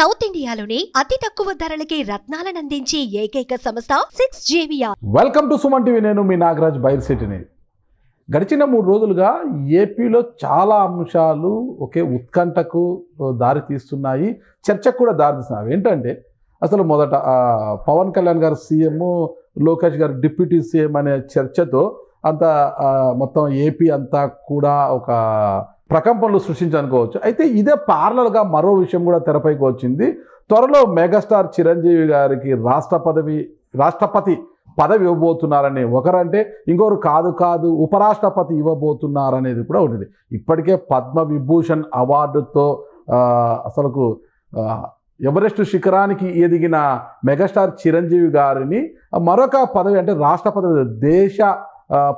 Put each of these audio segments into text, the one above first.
South ఇండియాలోనే అతి తక్కువ ధరలకి రత్నాలను అందించే ఏకైక సంస్థ 6JVR. Welcome to Suman TV. నేను మీ నాగరాజ్ బైర్సిటీని. గడిచిన 3 రోజులుగా ఏపీలో చాలా అంశాలు ఒకే ఉత్కంఠకు దారి తీస్తున్నాయి, చర్చకు కూడా దారి తీస్తున్నాయి. ఏంటంటే అసలు మొదట పవన్ కళ్యాణ్ గారు సీఎం, లోకేష్ గారు డిప్యూటీ సీఎం అనే చర్చతో అంత మొత్తం ఏపీ అంతా కూడా ఒక ప్రకంపనలు సృష్టించనుకోవచ్చు. అయితే ఇదే పార్లల్గా మరో విషయం కూడా తెరపైకి వచ్చింది. త్వరలో మెగాస్టార్ చిరంజీవి గారికి రాష్ట్రపతి పదవి ఇవ్వబోతున్నారని ఒకరంటే, ఇంకొకరు కాదు ఉపరాష్ట్రపతి ఇవ్వబోతున్నారనేది కూడా ఉంటుంది. ఇప్పటికే పద్మవిభూషణ్ అవార్డుతో అసలుకు ఎవరెస్ట్ శిఖరానికి ఎదిగిన మెగాస్టార్ చిరంజీవి గారిని మరొక పదవి అంటే రాష్ట్రపతి, దేశ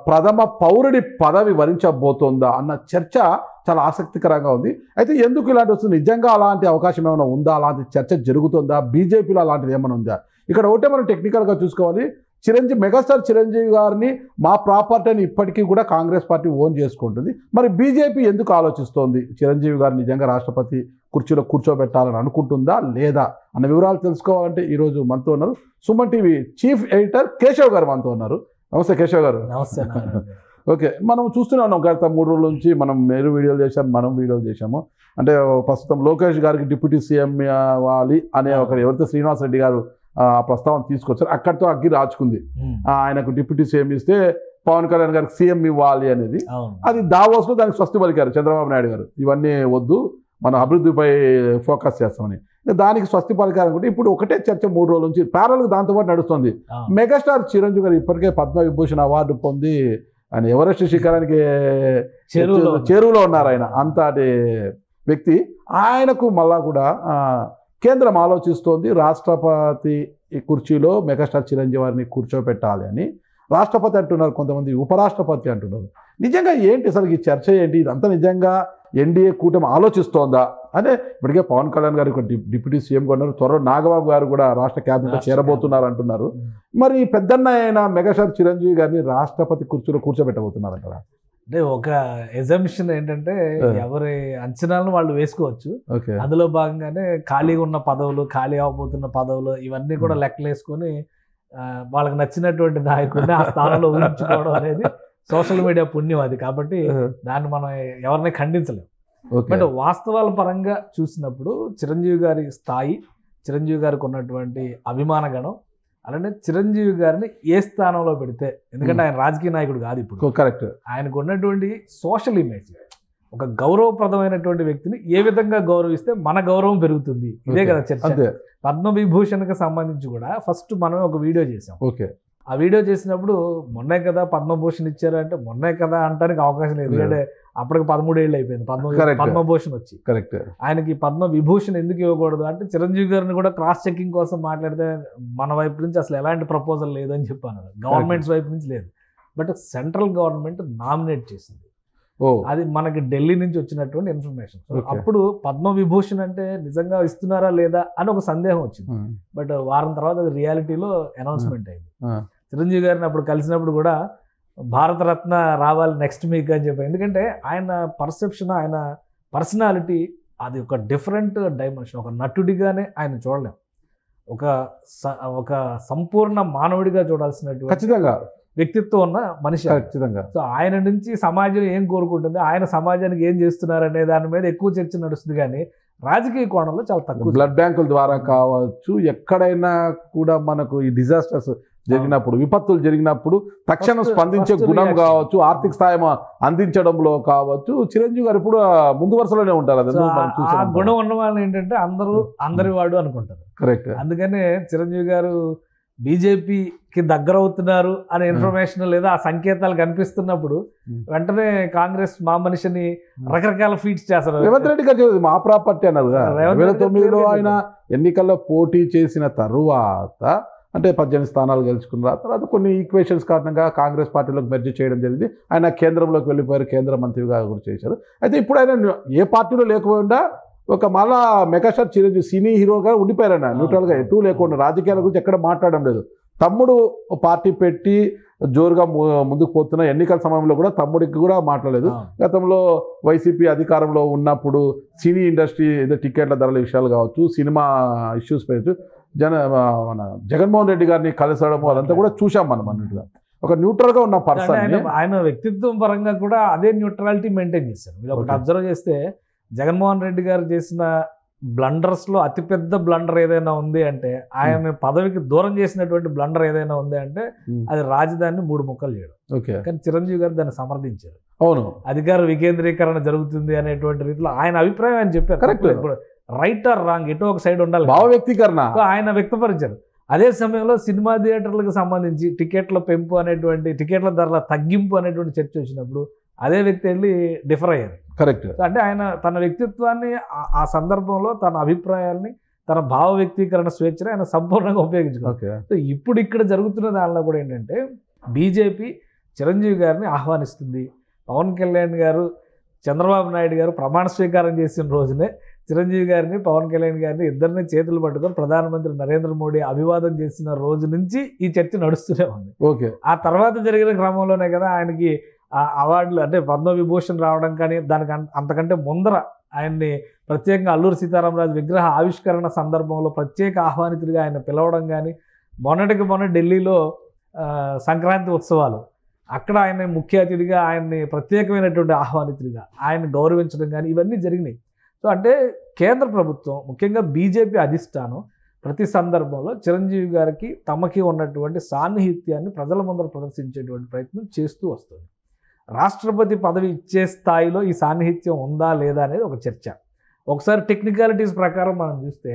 ప్రథమ పౌరుడి పదవి వరించబోతోందా అన్న చర్చ చాలా ఆసక్తికరంగా ఉంది. అయితే ఎందుకు ఇలాంటి వస్తుంది? నిజంగా అలాంటి అవకాశం ఏమైనా ఉందా? అలాంటి చర్చ జరుగుతుందా? బీజేపీలో అలాంటిది ఏమైనా ఉందా? ఇక్కడ ఒకటే మనం టెక్నికల్గా చూసుకోవాలి. మెగాస్టార్ చిరంజీవి గారిని మా ప్రాపర్టీని ఇప్పటికీ కూడా కాంగ్రెస్ పార్టీ ఓన్ చేసుకుంటుంది. మరి బీజేపీ ఎందుకు ఆలోచిస్తోంది చిరంజీవి గారిని నిజంగా రాష్ట్రపతి కుర్చీలో కూర్చోబెట్టాలని అనుకుంటుందా లేదా అన్న వివరాలు తెలుసుకోవాలంటే ఈరోజు మనతో ఉన్నారు Suman TV chief editor Keshav గారు మనతో ఉన్నారు. నమస్తే కేశవ్ గారు. నమస్తే. ఓకే, మనం చూస్తూనే ఉన్నాం గత 3 రోజుల నుంచి. మీరు వీడియోలు చేశాం, మనం వీడియోలు చేశాము. అంటే ప్రస్తుతం లోకేష్ గారికి డిప్యూటీ సీఎం ఇవ్వాలి అనే ఒక ఎవరైతే శ్రీనివాస్ రెడ్డి గారు ప్రస్తావన తీసుకొచ్చారు, అక్కడితో అగ్గి రాచుకుంది. ఆయనకు డిప్యూటీ సీఎం ఇస్తే పవన్ కళ్యాణ్ గారికి సీఎం ఇవ్వాలి అనేది. అది దావోస్లో దానికి స్వస్తి పలికారు చంద్రబాబు నాయుడు గారు. ఇవన్నీ వద్దు, మనం అభివృద్ధిపై ఫోకస్ చేస్తామని దానికి స్వస్తి పలికారనుకుంటే ఇప్పుడు ఒకటే చర్చ 3 రోజుల నుంచి ప్యారల్గా దాంతోపాటు నడుస్తుంది. మెగాస్టార్ చిరంజీవి గారు ఇప్పటికే పద్మవిభూషణ్ అవార్డు పొంది ఆయన ఎవరెస్ట్ శిఖరానికి చేరువలో ఉన్నారు. ఆయన అంతటి వ్యక్తి. ఆయనకు మళ్ళా కూడా కేంద్రం ఆలోచిస్తోంది రాష్ట్రపతి కుర్చీలో మెగాస్టార్ చిరంజీవి గారిని కూర్చోబెట్టాలి అని. రాష్ట్రపతి అంటున్నారు, కొంతమంది ఉపరాష్ట్రపతి అంటున్నారు. నిజంగా ఏంటి అసలు ఈ చర్చ ఏంటి? ఇదంతా నిజంగా ఎన్డీఏ కూటమి ఆలోచిస్తోందా? అంటే ఇప్పటికే పవన్ కళ్యాణ్ గారు డిప్యూటీ సీఎంగా ఉన్నారు. త్వరలో నాగబాబు గారు కూడా రాష్ట్ర క్యాబినెట్లో చేరబోతున్నారు అంటున్నారు. మరి పెద్దన్న అయిన మెగాస్టార్ చిరంజీవి గారిని రాష్ట్రపతి కుర్చీలో కూర్చోబెట్టబోతున్నారు అంటారా? అంటే ఒక ఎజంప్షన్ ఏంటంటే ఎవరి అంచనాలను వాళ్ళు వేసుకోవచ్చు. అందులో భాగంగానే ఖాళీగా ఉన్న పదవులు, ఖాళీ అవ్వబోతున్న పదవులు ఇవన్నీ కూడా లెక్కలేసుకొని వాళ్ళకి నచ్చినటువంటి నాయకుడిని ఆ స్థానంలో ఊహించుకోవడం అనేది సోషల్ మీడియా పుణ్యం అది. కాబట్టి దాన్ని మనం ఎవరిని ఖండించలేము. బట్ వాస్తవాల పరంగా చూసినప్పుడు చిరంజీవి గారి స్థాయి, చిరంజీవి గారికి ఉన్నటువంటి అభిమానగణం, అలానే చిరంజీవి గారిని ఏ స్థానంలో పెడితే, ఎందుకంటే ఆయన రాజకీయ నాయకుడు కాదు ఇప్పుడు, కరెక్ట్, ఆయనకు ఉన్నటువంటి సోషల్ ఇమేజ్, ఒక గౌరవప్రదమైనటువంటి వ్యక్తిని ఏ విధంగా గౌరవిస్తే మన గౌరవం పెరుగుతుంది, ఇదే కదా చర్చ. పద్మవిభూషణ్కి సంబంధించి కూడా ఫస్ట్ మనమే ఒక వీడియో చేసాం. ఆ వీడియో చేసినప్పుడు మొన్నే కదా పద్మభూషణ్ ఇచ్చారు అంటే మొన్నే కదా అంటానికి అవకాశం లేదు, ఎందుకంటే అప్పటికి 13 ఏళ్ళు అయిపోయింది పద్మభూషణ్ వచ్చి. కరెక్ట్. ఆయనకి పద్మవిభూషణ్ ఎందుకు ఇవ్వకూడదు అంటే చిరంజీవి గారిని కూడా క్రాస్ చెకింగ్ కోసం మాట్లాడితే మన వైపు నుంచి అసలు ఎలాంటి ప్రపోజల్ లేదని చెప్పాను, గవర్నమెంట్స్ వైపు నుంచి లేదు. బట్ సెంట్రల్ గవర్నమెంట్ నామినేట్ చేసింది, అది మనకి ఢిల్లీ నుంచి వచ్చినటువంటి ఇన్ఫర్మేషన్. అప్పుడు పద్మవిభూషణ్ అంటే నిజంగా ఇస్తున్నారా లేదా అని ఒక సందేహం వచ్చింది. బట్ వారం తర్వాత అది రియాలిటీలో అనౌన్స్మెంట్ అయింది. చిరంజీవి గారిని అప్పుడు కలిసినప్పుడు కూడా భారతరత్న రావాలి నెక్స్ట్ వీక్ అని చెప్పి, ఎందుకంటే ఆయన పర్సెప్షన్, ఆయన పర్సనాలిటీ అది ఒక డిఫరెంట్ డైమెన్షన్. ఒక నటుడిగానే ఆయన చూడలేం, ఒక సంపూర్ణ మానవుడిగా చూడాల్సినటువంటి ఖచ్చితంగా వ్యక్తిత్వం ఉన్న మనిషి ఖచ్చితంగా. సో ఆయన నుంచి సమాజం ఏం కోరుకుంటుంది, ఆయన సమాజానికి ఏం చేస్తున్నారు అనే దాని మీద ఎక్కువ చర్చ నడుస్తుంది, కానీ రాజకీయ కోణంలో చాలా తక్కువ. బ్లడ్ బ్యాంకుల ద్వారా కావచ్చు, ఎక్కడైనా కూడా మనకు ఈ డిజాస్టర్స్ జరిగినప్పుడు, విపత్తులు జరిగినప్పుడు తక్షణం స్పందించే గుణం కావచ్చు, ఆర్థిక సాయం అందించడంలో కావచ్చు, చిరంజీవి గారు ఇప్పుడు ముందు వరుసలోనే ఉంటారు. ఆ గుణం ఉన్న వాళ్ళు ఏంటంటే అందరి వాడు అనుకుంటారు. కరెక్ట్. అందుకనే చిరంజీవి గారు బీజేపీకి దగ్గర అవుతున్నారు అనే ఇన్ఫర్మేషన్ లేదా ఆ సంకేతాలు కనిపిస్తున్నప్పుడు వెంటనే కాంగ్రెస్ మా మనిషిని రకరకాల ఫీట్స్ చేస్తారు. రేవంత్ రెడ్డి గారు మా ప్రాపర్టీ అన్నారు. 2009లో ఆయన ఎన్నికల్లో పోటీ చేసిన తరువాత అంటే 18 స్థానాలు గెలుచుకున్న తర్వాత కొన్ని ఈక్వేషన్స్ కారణంగా కాంగ్రెస్ పార్టీలోకి మెర్జ్ చేయడం జరిగింది. ఆయన కేంద్రంలోకి వెళ్ళిపోయారు, కేంద్ర మంత్రిగా కూడా చేశారు. అయితే ఇప్పుడు ఆయన ఏ పార్టీలో లేకపోయినా ఒక మళ్ళా మెగాస్టార్ చిరంజీవి సినీ హీరోగా ఉండిపోయారన్న, న్యూట్రల్గా ఎటు లేకుండా రాజకీయాల గురించి ఎక్కడ మాట్లాడడం లేదు. తమ్ముడు పార్టీ పెట్టి జోరుగా ముందుకు పోతున్న ఎన్నికల సమయంలో కూడా తమ్ముడికి కూడా మాట్లాడలేదు. గతంలో వైసీపీ అధికారంలో ఉన్నప్పుడు సినీ ఇండస్ట్రీ ఏదో టికెట్ల ధరల విషయాలు కావచ్చు, సినిమా ఇష్యూస్ పెట్టి మన జగన్మోహన్ రెడ్డి గారిని కలిసడం అదంతా కూడా చూసాం మనం అన్నట్టుగా. ఒక న్యూట్రల్గా ఉన్న పర్సన్ ఆయన వ్యక్తిత్వం పరంగా కూడా అదే న్యూట్రాలిటీ మెయింటైన్ చేశారు. మీరు ఒకటి అబ్జర్వ్ చేస్తే జగన్మోహన్ రెడ్డి గారు చేసిన బ్లండర్స్లో అతిపెద్ద బ్లండర్ ఏదైనా ఉంది అంటే, ఆయన పదవికి దూరం చేసినటువంటి బ్లండర్ ఏదైనా ఉంది అంటే అది రాజధానిని 3 ముక్కలు చేయడం. కానీ చిరంజీవి గారు దాన్ని సమర్థించారు. అవును, అధికార వికేంద్రీకరణ జరుగుతుంది అనేటువంటి రీతిలో ఆయన అభిప్రాయం ఆయన చెప్పారు. కరెక్ట్. ఇప్పుడు రైట్ ఆర్ రాంగ్ ఎటో ఒక సైడ్ ఉండాలి, భావ వ్యక్తీకరణ ఆయన వ్యక్తపరిచారు. అదే సమయంలో సినిమా థియేటర్లకు సంబంధించి టికెట్ల పెంపు అనేటువంటి, టికెట్ల ధరల తగ్గింపు అనేటువంటి చర్చ వచ్చినప్పుడు అదే వ్యక్తి వెళ్ళి డిఫర్ అయ్యారు. కరెక్ట్. అంటే ఆయన తన వ్యక్తిత్వాన్ని, ఆ సందర్భంలో తన అభిప్రాయాల్ని, తన భావ వ్యక్తీకరణ స్వేచ్ఛని ఆయన సంపూర్ణంగా ఉపయోగించుకున్నారు. సో ఇప్పుడు ఇక్కడ జరుగుతున్న దానిలో కూడా ఏంటంటే, బీజేపీ చిరంజీవి గారిని ఆహ్వానిస్తుంది. పవన్ కళ్యాణ్ గారు, చంద్రబాబు నాయుడు గారు ప్రమాణ స్వీకారం చేసిన రోజునే చిరంజీవి గారిని, పవన్ కళ్యాణ్ గారిని ఇద్దరిని చేతులు పట్టుకొని ప్రధానమంత్రి నరేంద్ర మోడీ అభివాదం చేసిన రోజు నుంచి ఈ చర్చ నడుస్తూనే ఉంది. ఆ తర్వాత జరిగిన క్రమంలోనే కదా ఆయనకి అవార్డులు అంటే పద్మవిభూషణ్ రావడం కానీ, దానికి అంతకంటే ముందర ఆయన్ని ప్రత్యేకంగా అల్లూరి సీతారామరాజు విగ్రహ ఆవిష్కరణ సందర్భంలో ప్రత్యేక ఆహ్వానితుడిగా ఆయన పిలవడం కానీ, మొన్న ఢిల్లీలో సంక్రాంతి ఉత్సవాలు అక్కడ ఆయన ముఖ్య అతిథిగా ఆయన్ని ప్రత్యేకమైనటువంటి ఆహ్వానితుడిగా ఆయన్ని గౌరవించడం కానీ ఇవన్నీ జరిగినాయి. సో అంటే కేంద్ర ప్రభుత్వం, ముఖ్యంగా బీజేపీ అధిష్టానం ప్రతి సందర్భంలో చిరంజీవి గారికి తమకి ఉన్నటువంటి సాన్నిహిత్యాన్ని ప్రజల ముందర ప్రదర్శించేటువంటి ప్రయత్నం చేస్తూ వస్తుంది. రాష్ట్రపతి పదవి ఇచ్చే స్థాయిలో ఈ సాన్నిహిత్యం ఉందా లేదా అనేది ఒక చర్చ. ఒకసారి టెక్నికాలిటీస్ ప్రకారం మనం చూస్తే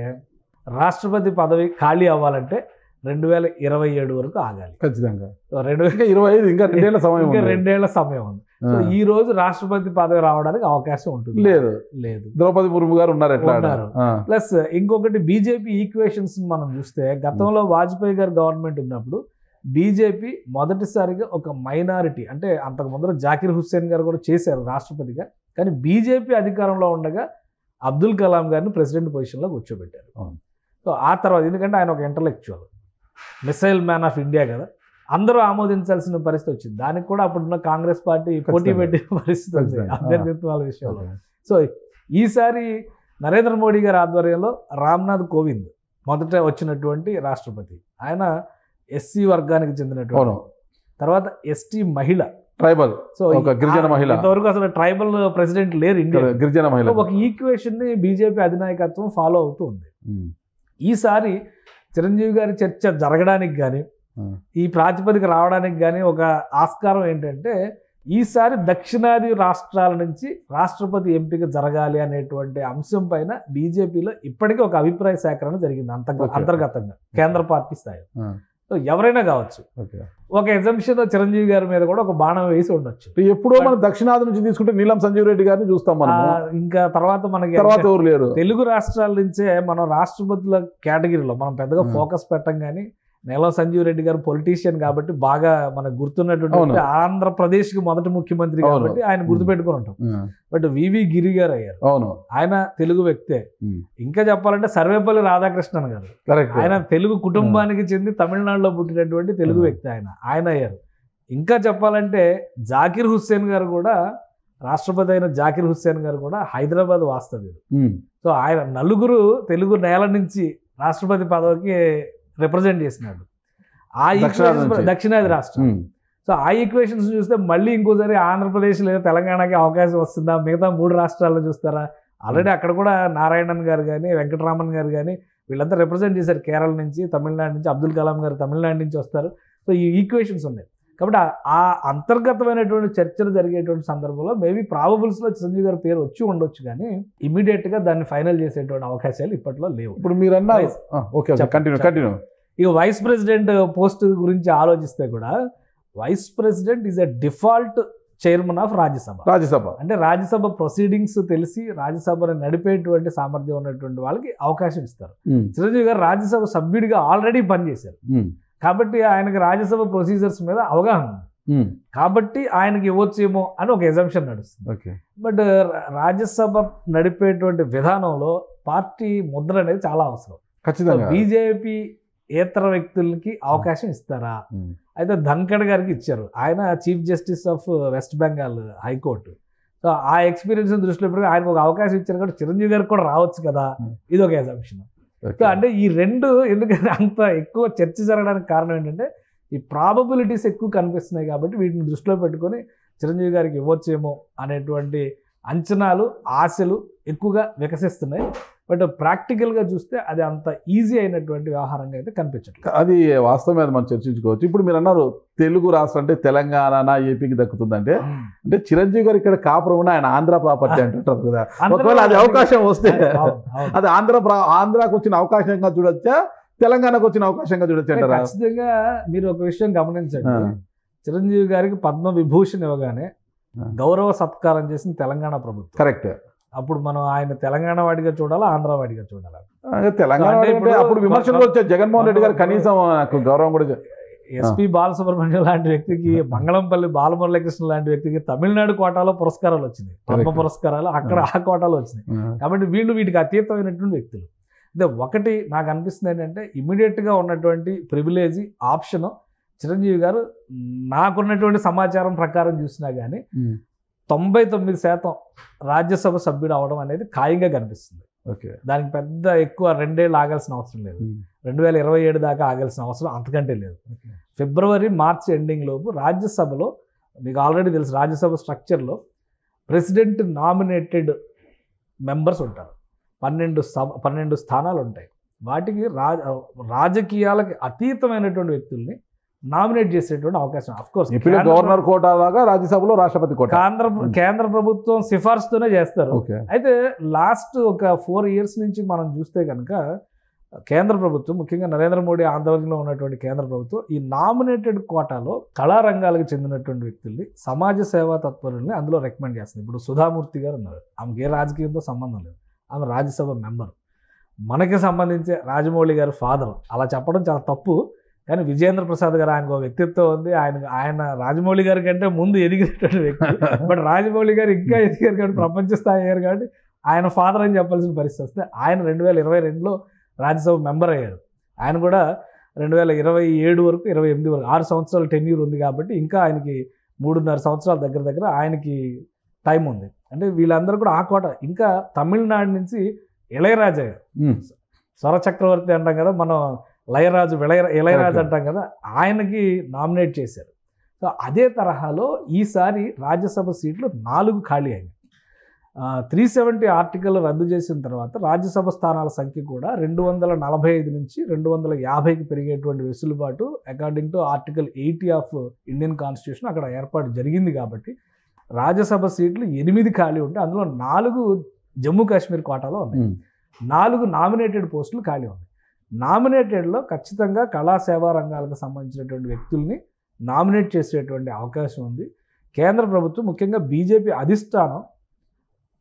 రాష్ట్రపతి పదవి ఖాళీ అవ్వాలంటే 2027 వరకు ఆగాలి. ఖచ్చితంగా 2025 ఇంకా 2 ఏళ్ల సమయం ఉంది. సో ఈ రోజు రాష్ట్రపతి పదవి రావడానికి అవకాశం ఉంటుంది లేదు. ద్రౌపది ముర్ము గారు ఉన్నారు. ప్లస్ ఇంకొకటి బీజేపీ ఈక్వేషన్స్ మనం చూస్తే, గతంలో వాజ్పేయి గారు గవర్నమెంట్ ఉన్నప్పుడు బీజేపీ మొదటిసారిగా ఒక మైనారిటీ, అంటే అంతకు ముందర జాకిర్ హుస్సేన్ గారు కూడా చేశారు రాష్ట్రపతిగా, కానీ బీజేపీ అధికారంలో ఉండగా అబ్దుల్ కలాం గారిని ప్రెసిడెంట్ పొజిషన్లో కూర్చోబెట్టారు. సో ఆ తర్వాత, ఎందుకంటే ఆయన ఒక intellectual, missile man of India కదా, అందరూ ఆమోదించాల్సిన పరిస్థితి వచ్చింది. దానికి కూడా అప్పుడున్న కాంగ్రెస్ పార్టీ పోటీ పెట్టిన పరిస్థితి వచ్చింది అభ్యర్థిత్వాల విషయంలో. సో ఈసారి నరేంద్ర మోడీ గారి ఆధ్వర్యంలో రామ్నాథ్ కోవింద్ మొదట వచ్చినటువంటి రాష్ట్రపతి. ఆయన ఎస్సీ వర్గానికి చెందినటువంటి, తర్వాత ఎస్టీ మహిళ, ట్రైబల్, సో గిరిజన మహిళ. ఇంతవరకు అసలు ట్రైబల్ ప్రెసిడెంట్ లేరు ఇండియా, గిరిజన మహిళ. ఒక ఈక్వేషన్ ని బీజేపీ అధినాయకత్వం ఫాలో అవుతూ ఉంది. ఈసారి చిరంజీవి గారి చర్చ జరగడానికి కానీ, ఈ ప్రాతిపదిక రావడానికి కానీ ఒక ఆస్కారం ఏంటంటే, ఈసారి దక్షిణాది రాష్ట్రాల నుంచి రాష్ట్రపతి ఎంపిక జరగాలి అనేటువంటి అంశం పైన బీజేపీలో ఇప్పటికీ ఒక అభిప్రాయ సేకరణ జరిగింది అంతర్గతంగా కేంద్ర పార్టీ స్థాయిలో. ఎవరైనా కావచ్చు. ఒక ఎగ్జంప్షన్ చిరంజీవి గారి మీద కూడా ఒక బాణం వేసి ఉండొచ్చు. ఎప్పుడో మనం దక్షిణాది నుంచి తీసుకుంటే నీలం సంజీవ్ రెడ్డి గారిని చూస్తాం మనం. ఇంకా తర్వాత మనకి ఎవరు లేరు. తెలుగు రాష్ట్రాల నుంచే మనం రాష్ట్రపతుల కేటగిరీలో మనం పెద్దగా ఫోకస్ పెట్టం. కానీ నీలం సంజీవ్ రెడ్డి గారు పొలిటీషియన్ కాబట్టి బాగా మనకు గుర్తున్నటువంటి, ఆంధ్రప్రదేశ్కి మొదటి ముఖ్యమంత్రి కాబట్టి ఆయన గుర్తుపెట్టుకుని ఉంటాం. బట్ వివి గిరి గారు అయ్యారు, ఆయన తెలుగు వ్యక్తే. ఇంకా చెప్పాలంటే సర్వేపల్లి రాధాకృష్ణన్ గారు, ఆయన తెలుగు కుటుంబానికి చెంది తమిళనాడులో పుట్టినటువంటి తెలుగు వ్యక్తి, ఆయన అయ్యారు. ఇంకా చెప్పాలంటే జాకిర్ హుస్సేన్ గారు కూడా, రాష్ట్రపతి అయిన జాకిర్ హుస్సేన్ గారు కూడా హైదరాబాద్ వాస్తవ్యుడు. సో ఆయన నలుగురు తెలుగు నేల నుంచి రాష్ట్రపతి పదవికి రిప్రజెంట్ చేసినాడు ఆ దక్షిణాది రాష్ట్రం. సో ఆ ఈక్వేషన్స్ చూస్తే మళ్ళీ ఇంకోసారి ఆంధ్రప్రదేశ్ లేదా తెలంగాణకి అవకాశం వస్తుందా, మిగతా 3 రాష్ట్రాల్లో చూస్తారా? ఆల్రెడీ అక్కడ కూడా నారాయణన్ గారు కానీ, వెంకటరామన్ గారు కానీ వీళ్ళంతా రిప్రజెంట్ చేశారు కేరళ నుంచి, తమిళనాడు నుంచి. అబ్దుల్ కలాం గారు తమిళనాడు నుంచి వస్తారు. సో ఈ ఈక్వేషన్స్ ఉన్నాయి కాబట్టి ఆ అంతర్గతమైనటువంటి చర్చలు జరిగేటువంటి సందర్భంలో మేబీ ప్రాబబుల్స్లో చిరంజీవి గారి పేరు వచ్చి ఉండొచ్చు, కానీ ఇమీడియట్గా దాన్ని ఫైనల్ చేసేటువంటి అవకాశాలు ఇప్పట్లో లేవు. ఇప్పుడు మీరు అన్నారు ఇక వైస్ ప్రెసిడెంట్ పోస్ట్ గురించి ఆలోచిస్తే కూడా, vice president is a default chairman of Rajya Sabha. అంటే రాజ్యసభ ప్రొసీడింగ్స్ తెలిసి రాజ్యసభను నడిపేటువంటి సామర్థ్యం ఉన్నటువంటి వాళ్ళకి అవకాశం ఇస్తారు. చిరంజీవి గారు రాజ్యసభ సభ్యుడిగా ఆల్రెడీ పనిచేశారు కాబట్టి ఆయనకి రాజ్యసభ ప్రొసీజర్స్ మీద అవగాహన ఉంది. కాబట్టి ఆయనకి ఇవ్వచ్చేమో అని ఒక ఎజంప్షన్ నడుస్తుంది. బట్ రాజ్యసభ నడిపేటువంటి విధానంలో పార్టీ ముద్ర అనేది చాలా అవసరం. బీజేపీ ఏతర వ్యక్తులకి అవకాశం ఇస్తారా? అయితే ధన్ఖడ్ గారికి ఇచ్చారు. ఆయన chief justice of west Bengal high court. So ఆ ఎక్స్పీరియన్స్ దృష్టిలో పెట్టుకుని ఆయనకు ఒక అవకాశం ఇచ్చారు కాబట్టి చిరంజీవి గారికి కూడా రావచ్చు కదా, ఇది ఒక అసంప్షన్. సో అంటే ఈ రెండు ఎందుకంటే అంత ఎక్కువ చర్చ జరగడానికి కారణం ఏంటంటే ఈ ప్రాబబిలిటీస్ ఎక్కువ కనిపిస్తున్నాయి కాబట్టి వీటిని దృష్టిలో పెట్టుకొని చిరంజీవి గారికి ఇవ్వచ్చేమో అనేటువంటి అంచనాలు, ఆశలు ఎక్కువగా వికసిస్తున్నాయి. బట్ ప్రాక్టికల్గా చూస్తే అది అంత ఈజీ అయినటువంటి వ్యవహారంగా అయితే కనిపించట్లేదు. అది వాస్తవమే, అది మనం చర్చించుకోవచ్చు. ఇప్పుడు మీరు అన్నారు తెలుగు రాష్ట్రం అంటే తెలంగాణ, ఏపీకి దక్కుతుందంటే, అంటే చిరంజీవి గారు ఇక్కడ కాపురం ఉన్న ఆయన ఆంధ్ర ప్రాపర్టీ అంటుంటారు కదా. ఒకవేళ అది అవకాశం వస్తే అది ఆంధ్రాకు వచ్చిన అవకాశంగా చూడొచ్చా, తెలంగాణకు వచ్చిన అవకాశంగా చూడొచ్చు అంటారా? ఖచ్చితంగా మీరు ఒక విషయం గమనించండి, చిరంజీవి గారికి పద్మ విభూషణ్ ఇవ్వగానే గౌరవ సత్కారం చేసిన తెలంగాణ ప్రభుత్వం. కరెక్ట్. అప్పుడు మనం ఆయన తెలంగాణ వాడిగా చూడాలా, ఆంధ్ర వాడిగా చూడాలా? తెలంగాణ అప్పుడు విమర్శలు వచ్చాయి. జగన్మోహన్ రెడ్డి గారు కనీసం నాకు గౌరవం కూడా. ఎస్పి బాలసుబ్రహ్మణ్యం లాంటి వ్యక్తికి, మంగళంపల్లి బాలమురళీకృష్ణ లాంటి వ్యక్తికి తమిళనాడు కోటాలో పురస్కారాలు వచ్చినాయి, పద్మ పురస్కారాలు అక్కడ ఆ కోటాలో వచ్చినాయి. కాబట్టి వీళ్ళు వీటికి అతీతమైనటువంటి వ్యక్తులు. అంటే ఒకటి నాకు అనిపిస్తుంది ఏంటంటే ఇమీడియట్గా ఉన్నటువంటి ప్రివిలేజ్ ఆప్షన్ చిరంజీవి గారు నాకున్నటువంటి సమాచారం ప్రకారం చూసినా కానీ 99% రాజ్యసభ సభ్యుడు అవడం అనేది ఖాయంగా కనిపిస్తుంది. దానికి పెద్ద ఎక్కువ 2 ఏళ్ళు ఆగాల్సిన అవసరం లేదు, 2027 దాకా ఆగాల్సిన అవసరం అంతకంటే లేదు. ఫిబ్రవరి మార్చి ఎండింగ్ లోపు రాజ్యసభలో మీకు ఆల్రెడీ తెలుసు, రాజ్యసభ స్ట్రక్చర్లో ప్రెసిడెంట్ నామినేటెడ్ మెంబర్స్ ఉంటారు, 12 స్థానాలు ఉంటాయి. వాటికి రాజకీయాలకి అతీతమైనటువంటి వ్యక్తుల్ని నామినేట్ చేసేటువంటి అవకాశం. అఫ్ కోర్స్ గవర్నర్ కోటా లాగా రాజ్యసభలో రాష్ట్రపతి కోటా కేంద్ర ప్రభుత్వం సిఫార్సుతోనే చేస్తారు. అయితే లాస్ట్ ఒక 4 years నుంచి మనం చూస్తే కనుక కేంద్ర ప్రభుత్వం, ముఖ్యంగా నరేంద్ర మోడీ ఆధ్వర్యంలో ఉన్నటువంటి కేంద్ర ప్రభుత్వం ఈ నామినేటెడ్ కోటాలో కళారంగాలకు చెందినటువంటి వ్యక్తుల్ని, సమాజ సేవా తత్పరుల్ని అందులో రికమెండ్ చేస్తుంది. ఇప్పుడు సుధామూర్తి గారు ఉన్నారు, ఆమెకి ఏ రాజకీయంతో సంబంధం లేదు, ఆమె రాజ్యసభ మెంబర్. మనకి సంబంధించి రాజమౌళి గారు ఫాదర్, అలా చెప్పడం చాలా తప్పు. కానీ విజేంద్ర ప్రసాద్ గారు ఆయనకు ఒక వ్యక్తిత్వం ఉంది, ఆయన రాజమౌళి గారి కంటే ముందు ఎదిగినటువంటి వ్యక్తి. బట్ రాజమౌళి గారు ఇంకా ఎదిగారు కాబట్టి, ప్రపంచ స్థాయి అయ్యారు కాబట్టి ఆయన ఫాదర్ అని చెప్పాల్సిన పరిస్థితి వస్తే ఆయన 2022లో రాజ్యసభ మెంబర్ అయ్యారు. ఆయన కూడా 2027 వరకు 28 వరకు 6 సంవత్సరాల టెన్యూర్ ఉంది కాబట్టి ఇంకా ఆయనకి 3.5 సంవత్సరాల దగ్గర ఆయనకి టైం ఉంది. అంటే వీళ్ళందరూ కూడా ఆ కోట. ఇంకా తమిళనాడు నుంచి ఇళయరాజా గారు, స్వర చక్రవర్తి అంటాం కదా మనం, ఇళయరాజు అంటాం కదా, ఆయనకి నామినేట్ చేశారు. సో అదే తరహాలో ఈసారి రాజ్యసభ సీట్లు 4 ఖాళీ అయ్యాయి. 370 ఆర్టికల్ రద్దు చేసిన తర్వాత రాజ్యసభ స్థానాల సంఖ్య కూడా 245 నుంచి 250కి పెరిగేటువంటి వెసులుబాటు according to article 80 of Indian constitution అక్కడ ఏర్పాటు జరిగింది. కాబట్టి రాజ్యసభ సీట్లు 8 ఖాళీ ఉంటే అందులో 4 జమ్మూ కాశ్మీర్ కోటాలో ఉన్నాయి, 4 నామినేటెడ్ పోస్టులు ఖాళీ ఉన్నాయి. నామినేటెడ్లో ఖచ్చితంగా కళా సేవా రంగాలకు సంబంధించినటువంటి వ్యక్తుల్ని నామినేట్ చేసేటువంటి అవకాశం ఉంది. కేంద్ర ప్రభుత్వం, ముఖ్యంగా బీజేపీ అధిష్టానం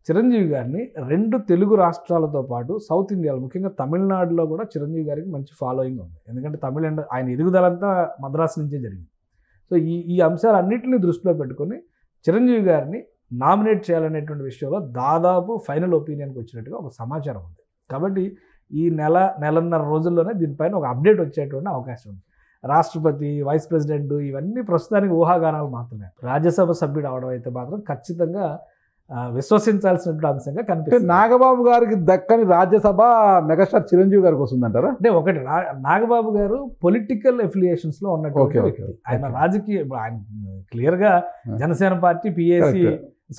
చిరంజీవి గారిని 2 తెలుగు రాష్ట్రాలతో పాటు సౌత్ ఇండియాలో, ముఖ్యంగా తమిళనాడులో కూడా చిరంజీవి గారికి మంచి ఫాలోయింగ్ ఉంది. ఎందుకంటే ఆయన ఎదుగుదలంతా మద్రాసు నుంచే జరిగింది. సో ఈ అంశాలన్నింటినీ దృష్టిలో పెట్టుకొని చిరంజీవి గారిని నామినేట్ చేయాలనేటువంటి విషయంలో దాదాపు ఫైనల్ ఒపీనియన్కి వచ్చినట్టుగా ఒక సమాచారం ఉంది. కాబట్టి ఈ నెలన్నర రోజుల్లోనే దీనిపైన ఒక అప్డేట్ వచ్చేటువంటి అవకాశం ఉంది. రాష్ట్రపతి, వైస్ ప్రెసిడెంట్ ఇవన్నీ ప్రస్తుతానికి ఊహాగానాలు మాత్రమే. రాజ్యసభ సభ్యుడు అవడం అయితే మాత్రం ఖచ్చితంగా విశ్వసించాల్సినటువంటి అంశంగా కనిపిస్తుంది. నాగబాబు గారికి దక్కని రాజ్యసభ మెగాస్టార్ చిరంజీవి గారికి వస్తుందంటారా? అంటే ఒకటి, నాగబాబు గారు పొలిటికల్ ఎఫిలియేషన్స్ లో ఉన్నటువంటి వ్యక్తి. ఆయన రాజకీయ, ఆయన క్లియర్ గా జనసేన పార్టీ పిఏసి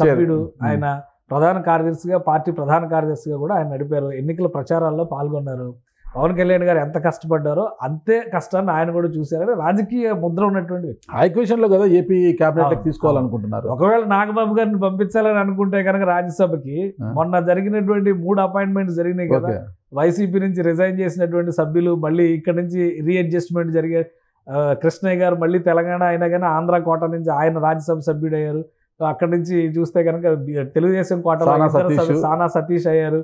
సభ్యుడు, ఆయన ప్రధాన కార్యదర్శిగా, పార్టీ ప్రధాన కార్యదర్శిగా కూడా ఆయన నడిపారు. ఎన్నికల ప్రచారాల్లో పాల్గొన్నారు. పవన్ కళ్యాణ్ గారు ఎంత కష్టపడ్డారో అంతే కష్టాన్ని ఆయన కూడా చూశారని రాజకీయ ముద్ర ఉన్నటువంటి వ్యక్తి. హైక్వేషన్లో కదా ఏపీ క్యాబినెట్ తీసుకోవాలనుకుంటున్నారు. ఒకవేళ నాగబాబు గారిని పంపించాలని అనుకుంటే కనుక రాజ్యసభకి మొన్న జరిగినటువంటి 3 అపాయింట్మెంట్స్ జరిగినాయి కదా, వైసీపీ నుంచి రిజైన్ చేసినటువంటి సభ్యులు మళ్ళీ ఇక్కడ నుంచి రీఅడ్జస్ట్మెంట్ జరిగే, కృష్ణయ్య గారు మళ్ళీ తెలంగాణ అయినా కానీ ఆంధ్ర కోట నుంచి ఆయన రాజ్యసభ సభ్యుడు అయ్యారు. అక్కడి నుంచి చూస్తే కనుక తెలుగుదేశం కోటలో సానా సతీష్ అయ్యారు.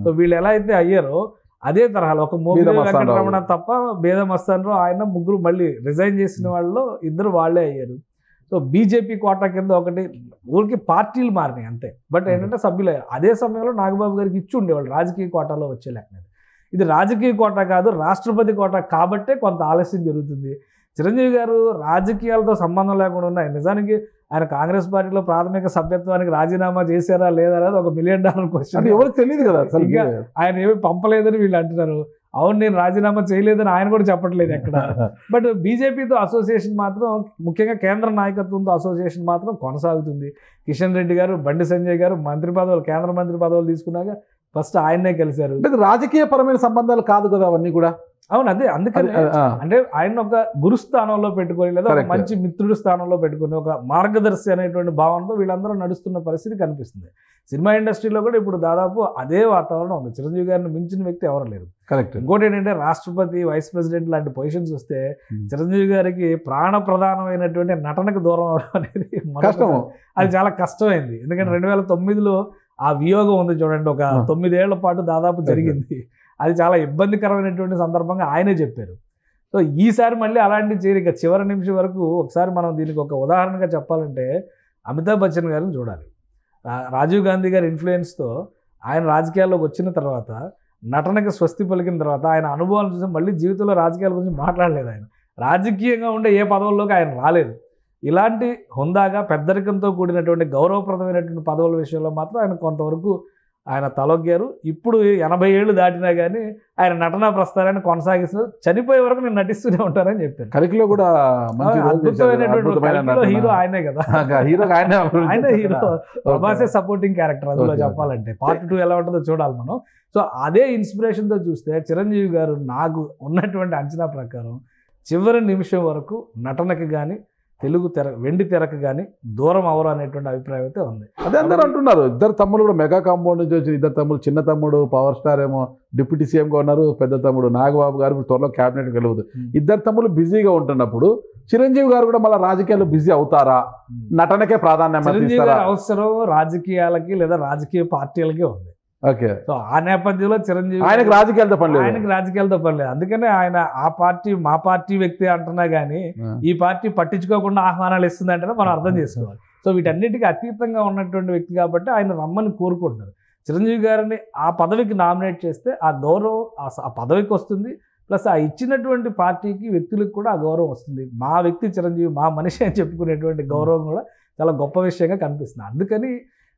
సో వీళ్ళు ఎలా అయితే అయ్యారో అదే తరహాలో ఒక మోగిలి వెంకటరమణ తప్ప బేదం మస్తానరావు ఆయన ముగ్గురు మళ్ళీ రిజైన్ చేసిన వాళ్ళలో 2 వాళ్ళే అయ్యారు. సో బీజేపీ కోటా కింద ఒకటి, ఊరికి పార్టీలు మారినాయి అంతే. బట్ ఏంటంటే సభ్యులు అదే సమయంలో నాగబాబు గారికి ఇచ్చి ఉండేవాళ్ళు రాజకీయ కోటాలో వచ్చే లేకనేది. ఇది రాజకీయ కోట కాదు, రాష్ట్రపతి కోట కాబట్టే కొంత ఆలస్యం జరుగుతుంది. చిరంజీవి గారు రాజకీయాలతో సంబంధం లేకుండా ఉన్నాయి. నిజానికి ఆయన కాంగ్రెస్ పార్టీలో ప్రాథమిక సభ్యత్వానికి రాజీనామా చేశారా లేదా అనేది $1 మిలియన్ క్వశ్చన్. ఎవరికి తెలియదు కదా. ఇంకా ఆయన ఏమి పంపలేదని వీళ్ళు అంటున్నారు. అవును, నేను రాజీనామా చేయలేదని ఆయన కూడా చెప్పట్లేదు ఎక్కడ. బట్ బీజేపీతో అసోసియేషన్ మాత్రం, ముఖ్యంగా కేంద్ర నాయకత్వంతో అసోసియేషన్ మాత్రం కొనసాగుతుంది. కిషన్ రెడ్డి గారు, బండి సంజయ్ గారు మంత్రి పదవులు, కేంద్ర మంత్రి పదవులు తీసుకున్నాక ఫస్ట్ ఆయన్నే కలిశారు. రాజకీయ పరమైన సంబంధాలు కాదు కదా అవన్నీ కూడా. అవును, అదే అందుకని అంటే ఆయన ఒక గురు స్థానంలో పెట్టుకొని లేదా ఒక మంచి మిత్రుడి స్థానంలో పెట్టుకొని ఒక మార్గదర్శి అనేటువంటి భావంతో వీళ్ళందరూ నడుస్తున్న పరిస్థితి కనిపిస్తుంది. సినిమా ఇండస్ట్రీలో కూడా ఇప్పుడు దాదాపు అదే వాతావరణం ఉంది. చిరంజీవి గారిని మించిన వ్యక్తి ఎవరు లేరు. కరెక్ట్. ఇంకోటి ఏంటంటే రాష్ట్రపతి, వైస్ ప్రెసిడెంట్ లాంటి పొజిషన్స్ వస్తే చిరంజీవి గారికి ప్రాణ ప్రధానమైనటువంటి నటనకు దూరం అవడం అనేది కష్టం. అది చాలా కష్టమైంది. ఎందుకంటే 2009లో ఆ వియోగం ఉంది చూడండి, ఒక 9 ఏళ్ల పాటు దాదాపు జరిగింది. అది చాలా ఇబ్బందికరమైనటువంటి సందర్భంగా ఆయనే చెప్పారు. సో ఈసారి మళ్ళీ అలాంటి చేరిక చివరి నిమిషం వరకు. ఒకసారి మనం దీనికి ఒక ఉదాహరణగా చెప్పాలంటే అమితాబ్ బచ్చన్ గారిని చూడాలి. రాజీవ్ గాంధీ గారి ఇన్ఫ్లుయెన్స్తో ఆయన రాజకీయాల్లోకి వచ్చిన తర్వాత, నటనకి స్వస్తి పలికిన తర్వాత ఆయన అనుభవాలు చూసి మళ్ళీ జీవితంలో రాజకీయాల గురించి మాట్లాడలేదు. ఆయన రాజకీయంగా ఉండే ఏ పదవుల్లోకి ఆయన రాలేదు. ఇలాంటి హుందాగా పెద్దరికంతో కూడినటువంటి గౌరవప్రదమైనటువంటి పదవుల విషయంలో మాత్రం ఆయన కొంతవరకు ఆయన తలొగ్గారు. ఇప్పుడు 80 ఏళ్ళు దాటినా కానీ ఆయన నటనా ప్రస్థానాన్ని కొనసాగిస్తున్నారు. చనిపోయే వరకు నేను నటిస్తూనే ఉంటానని చెప్పారు. కలికిలో కూడా అద్భుతమైనటువంటి హీరో ఆయనే కదా. ఆయనే హీరో, ప్రభాసే సపోర్టింగ్ క్యారెక్టర్ అందులో చెప్పాలంటే. పార్ట్ 2 ఎలా ఉంటుందో చూడాలి మనం. సో అదే ఇన్స్పిరేషన్తో చూస్తే చిరంజీవి గారు నాకు ఉన్నటువంటి అంచనా ప్రకారం చివరి నిమిషం వరకు నటనకి కానీ తెలుగు తెర, వెండి తెరకు కానీ దూరం అవరు అనేటువంటి అభిప్రాయం అయితే ఉంది. అదే అందరూ అంటున్నారు. ఇద్దరు తమ్ముడు కూడా మెగా కాంపౌండ్ నుంచి వచ్చిన ఇద్దరు తమ్ముడు, చిన్న తమ్ముడు పవర్ స్టార్ ఏమో డిప్యూటీ సీఎంగా ఉన్నారు, పెద్ద తమ్ముడు నాగబాబు గారు త్వరలో క్యాబినెట్ గెలవదు. ఇద్దరు తమ్ముడు బిజీగా ఉంటున్నప్పుడు చిరంజీవి గారు కూడా మళ్ళీ రాజకీయాల్లో బిజీ అవుతారా? నటనకే ప్రాధాన్యం అవసరం రాజకీయాలకి లేదా రాజకీయ పార్టీలకే ఉంది. ఓకే. సో ఆ నేపథ్యంలో చిరంజీవి ఆయనకు రాజకీయాలతో పని లేదు. ఆయనకి రాజకీయాలతో పని లేదు. అందుకనే ఆయన ఆ పార్టీ మా పార్టీ వ్యక్తి అంటున్నా కానీ ఈ పార్టీ పట్టించుకోకుండా ఆహ్వానాలు ఇస్తుంది అంటే మనం అర్థం చేసుకోవాలి. సో వీటన్నిటికీ అతీతంగా ఉన్నటువంటి వ్యక్తి కాబట్టి ఆయన రమ్మని కోరుకుంటున్నారు. చిరంజీవి గారిని ఆ పదవికి నామినేట్ చేస్తే ఆ గౌరవం ఆ పదవికి వస్తుంది. ప్లస్ ఆ ఇచ్చినటువంటి పార్టీకి, వ్యక్తులకు కూడా ఆ గౌరవం వస్తుంది. మా వ్యక్తి చిరంజీవి, మా మనిషి అని చెప్పుకునేటువంటి గౌరవం కూడా చాలా గొప్ప విషయంగా కనిపిస్తుంది. అందుకని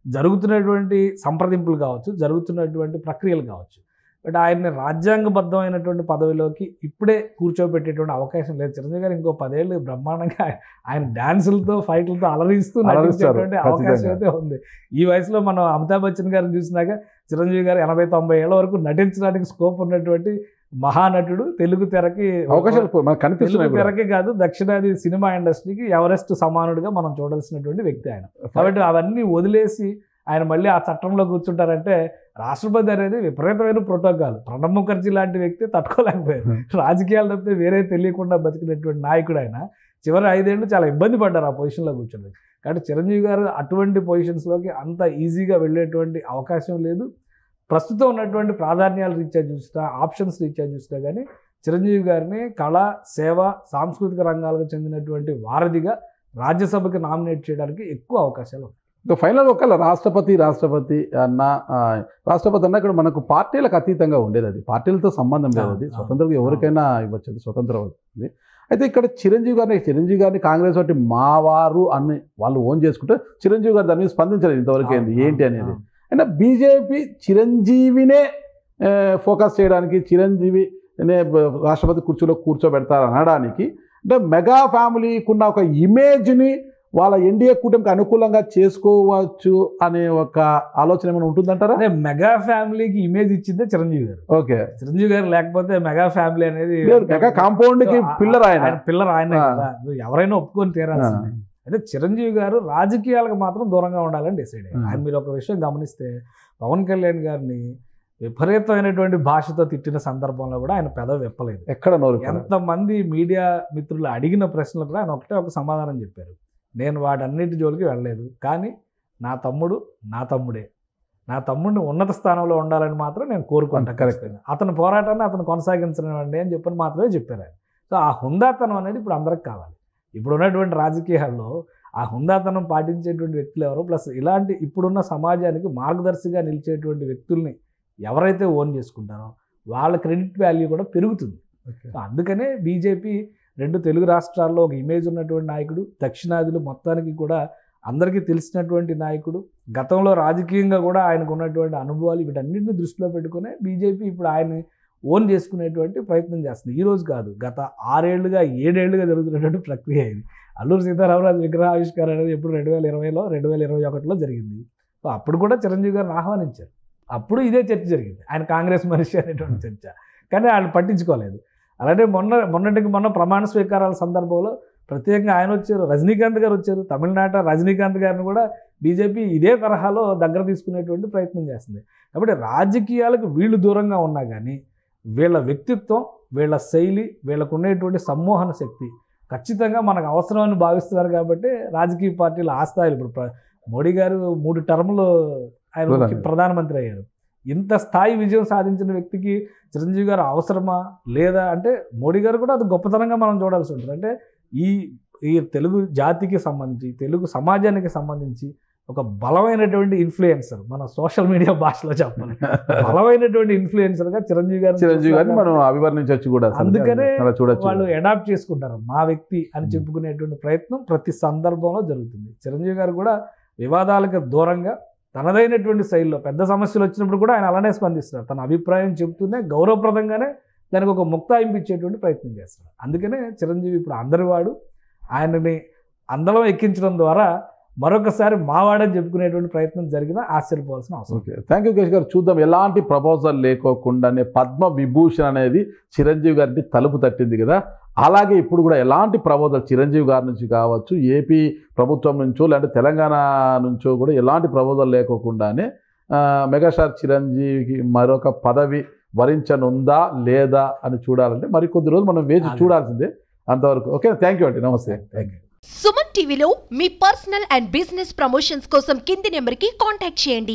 జరుగుతున్నటువంటి సంప్రదింపులు కావచ్చు, జరుగుతున్నటువంటి ప్రక్రియలు కావచ్చు, బట్ ఆయన్ని రాజ్యాంగబద్ధమైనటువంటి పదవిలోకి ఇప్పుడే కూర్చోబెట్టేటువంటి అవకాశం లేదు. చిరంజీవి గారు ఇంకో 10 ఏళ్ళు బ్రహ్మాండంగా ఆయన డ్యాన్సులతో, ఫైట్లతో అలరిస్తూ నటించేటువంటి అవకాశం అయితే ఉంది. ఈ వయసులో మనం అమితాబ్ బచ్చన్ గారిని చూసినాక చిరంజీవి గారు 80-90 ఏళ్ల వరకు నటించడానికి స్కోప్ ఉన్నటువంటి మహానటుడు. తెలుగు తెరకి అవకాశాలు తెలుగు తెరకే కాదు, దక్షిణాది సినిమా ఇండస్ట్రీకి ఎవరెస్ట్ సమానుడిగా మనం చూడాల్సినటువంటి వ్యక్తి ఆయన. కాబట్టి అవన్నీ వదిలేసి ఆయన మళ్ళీ ఆ చట్టంలో కూర్చుంటారంటే రాష్ట్రపతి అనేది విపరీతమైన ప్రోటోకాల్. ప్రణబ్ ముఖర్జీ లాంటి వ్యక్తి తట్టుకోలేకపోయారు. రాజకీయాలు తప్పితే వేరే తెలియకుండా బతికినటువంటి నాయకుడు ఆయన. చివరి 5 ఏళ్ళు చాలా ఇబ్బంది పడ్డారు ఆ పొజిషన్లో కూర్చొని. కాబట్టి చిరంజీవి గారు అటువంటి పొజిషన్స్లోకి అంత ఈజీగా వెళ్ళేటువంటి అవకాశం లేదు. ప్రస్తుతం ఉన్నటువంటి ప్రాధాన్యాల రీత్యా చూసినా, ఆప్షన్స్ రీత్యా చూసినా కానీ చిరంజీవి గారిని కళ, సేవ, సాంస్కృతిక రంగాలకు చెందినటువంటి వారధిగా రాజ్యసభకి నామినేట్ చేయడానికి ఎక్కువ అవకాశాలు ఉన్నాయి. ఇంకా ఫైనల్ ఒకవేళ రాష్ట్రపతి అన్న ఇక్కడ మనకు పార్టీలకు అతీతంగా ఉండేది. అది పార్టీలతో సంబంధం లేదు. అది స్వతంత్రంగా ఎవరికైనా ఇవ్వచ్చు, అది స్వతంత్రం అవుతుంది. అయితే ఇక్కడ చిరంజీవి గారిని కాంగ్రెస్ పార్టీ మావారు అని వాళ్ళు ఓన్ చేసుకుంటే చిరంజీవి గారు దాని మీద స్పందించలేదు ఇంతవరకు ఏంటి అనేది. అయినా బీజేపీ చిరంజీవినే ఫోకస్ చేయడానికి, చిరంజీవినే రాష్ట్రపతి కుర్చీలో కూర్చోబెడతారు అనడానికి, అంటే మెగా ఫ్యామిలీకి ఉన్న ఒక ఇమేజ్ని వాళ్ళ ఎన్డీఏ కూటమికి అనుకూలంగా చేసుకోవచ్చు అనే ఒక ఆలోచన ఏమైనా ఉంటుందంటారా? మెగా ఫ్యామిలీకి ఇమేజ్ ఇచ్చిందే చిరంజీవి గారు. ఓకే. చిరంజీవి గారు లేకపోతే మెగా ఫ్యామిలీ అనేది మెగా కాంపౌండ్ కి పిల్లర్ ఆయన ఎవరైనా ఒప్పుకొని తీరాల్సిందే. అయితే చిరంజీవి గారు రాజకీయాలకు మాత్రం దూరంగా ఉండాలని డిసైడ్ అయ్యారు. ఆయన మీరు ఒక విషయం గమనిస్తే పవన్ కళ్యాణ్ గారిని విపరీతమైనటువంటి భాషతో తిట్టిన సందర్భంలో కూడా ఆయన పెదవి విప్పలేదు. ఎక్కడ ఎంతమంది మీడియా మిత్రులు అడిగిన ప్రశ్నలు కూడా ఆయన ఒకటే ఒక సమాధానం చెప్పారు. నేను వాటన్నిటి జోలికి వెళ్ళలేదు, కానీ నా తమ్ముడే, నా తమ్ముడిని ఉన్నత స్థానంలో ఉండాలని మాత్రం నేను కోరుకుంటాను. కరెక్ట్. అతని పోరాటాన్ని అతను కొనసాగించనివ్వండి అని మాత్రమే చెప్పారు ఆయన. సో ఆ హుందాతనం అనేది ఇప్పుడు అందరికి కావాలి. ఇప్పుడు ఉన్నటువంటి రాజకీయాల్లో ఆ హుందాతనం పాటించేటువంటి వ్యక్తులు ఎవరు, ప్లస్ ఇలాంటి ఇప్పుడున్న సమాజానికి మార్గదర్శిగా నిలిచేటువంటి వ్యక్తుల్ని ఎవరైతే ఓన్ చేసుకుంటారో వాళ్ళ క్రెడిట్ వాల్యూ కూడా పెరుగుతుంది. అందుకనే బీజేపీ 2 తెలుగు రాష్ట్రాల్లో ఒక ఇమేజ్ ఉన్నటువంటి నాయకుడు, దక్షిణాదిలో మొత్తానికి కూడా అందరికీ తెలిసినటువంటి నాయకుడు, గతంలో రాజకీయంగా కూడా ఆయనకు ఉన్నటువంటి అనుభవాలు వీటన్నిటిని దృష్టిలో పెట్టుకునే బీజేపీ ఇప్పుడు ఆయన్ని ఓన్ చేసుకునేటువంటి ప్రయత్నం చేస్తుంది. ఈ రోజు కాదు, గత 6 ఏళ్లుగా 7 ఏళ్లుగా జరుగుతున్నటువంటి ప్రక్రియ ఇది. అల్లూరి సీతారామరాజు విగ్రహావిష్కరణ అనేది ఎప్పుడు 2020లో 2021లో జరిగింది. అప్పుడు కూడా చిరంజీవి గారిని ఆహ్వానించారు. అప్పుడు ఇదే చర్చ జరిగింది, ఆయన కాంగ్రెస్ మనిషి అనేటువంటి చర్చ. కానీ వాళ్ళు పట్టించుకోలేదు. అలాగే మొన్నటికి మొన్న ప్రమాణ స్వీకారాల సందర్భంలో ప్రత్యేకంగా ఆయన వచ్చారు, రజనీకాంత్ గారు వచ్చారు. తమిళనాట రజనీకాంత్ గారిని కూడా బీజేపీ ఇదే తరహాలో దగ్గర తీసుకునేటువంటి ప్రయత్నం చేస్తుంది. కాబట్టి రాజకీయాలకు వీళ్ళు దూరంగా ఉన్నా కానీ వీళ్ళ వ్యక్తిత్వం, వీళ్ళ శైలి, వీళ్ళకు ఉండేటువంటి సమ్మోహన శక్తి ఖచ్చితంగా మనకు అవసరమని భావిస్తున్నారు. కాబట్టి రాజకీయ పార్టీలు ఆ స్థాయిలు, ఇప్పుడు మోడీ గారు 3 టర్ములు ఆయన ప్రధానమంత్రి అయ్యారు. ఇంత స్థాయి విజయం సాధించిన వ్యక్తికి చిరంజీవి గారు అవసరమా లేదా అంటే మోడీ గారు కూడా అది గొప్పతనంగా మనం చూడాల్సి ఉంటుంది. అంటే ఈ తెలుగు జాతికి సంబంధించి, తెలుగు సమాజానికి సంబంధించి ఒక బలమైనటువంటి ఇన్ఫ్లుయెన్సర్, మన సోషల్ మీడియా భాషలో చెప్పాలి, బలమైనటువంటి ఇన్ఫ్లుయెన్సర్గా చిరంజీవి గారిని మనం అభివర్ణించవచ్చు కూడా. అందుకనే వాళ్ళు అడాప్ట్ చేసుకుంటారు. మా వ్యక్తి అని చెప్పుకునేటువంటి ప్రయత్నం ప్రతి సందర్భంలో జరుగుతుంది. చిరంజీవి గారు కూడా వివాదాలకు దూరంగా తనదైనటువంటి శైలిలో పెద్ద సమస్యలు వచ్చినప్పుడు కూడా ఆయన అలానే స్పందిస్తారు. తన అభిప్రాయం చెబుతూనే గౌరవప్రదంగానే దానికి ఒక ముక్తాయింపు ఇచ్చేటువంటి ప్రయత్నం చేస్తారు. అందుకనే చిరంజీవి ఇప్పుడు అందరివాడు, ఆయనని అందరం ఎక్కించడం ద్వారా మరొకసారి మావాడని చెప్పుకునేటువంటి ప్రయత్నం జరిగినా ఆశ్చర్యపోవాల్సిన అవసరం. ఓకే, థ్యాంక్ యూ కేశ్ గారు. చూద్దాం, ఎలాంటి ప్రపోజల్ లేకోకుండానే పద్మ విభూషణ్ అనేది చిరంజీవి గారికి తలుపు తట్టింది కదా. అలాగే ఇప్పుడు కూడా ఎలాంటి ప్రపోజల్ చిరంజీవి గారి నుంచి కావచ్చు, ఏపీ ప్రభుత్వం నుంచో లేదంటే తెలంగాణ నుంచో కూడా ఎలాంటి ప్రపోజల్ లేకోకుండానే మెగాస్టార్ చిరంజీవికి మరొక పదవి వరించనుందా లేదా అని చూడాలంటే మరికొద్ది రోజులు మనం వేచి చూడాల్సిందే. అంతవరకు ఓకే, థ్యాంక్ యూ అండి, నమస్తే. Thank you. సుమన్ టీవీలో మీ పర్సనల్ అండ్ బిజినెస్ ప్రమోషన్స్ కోసం కింది నెంబర్కి కాంటాక్ట్ చేయండి.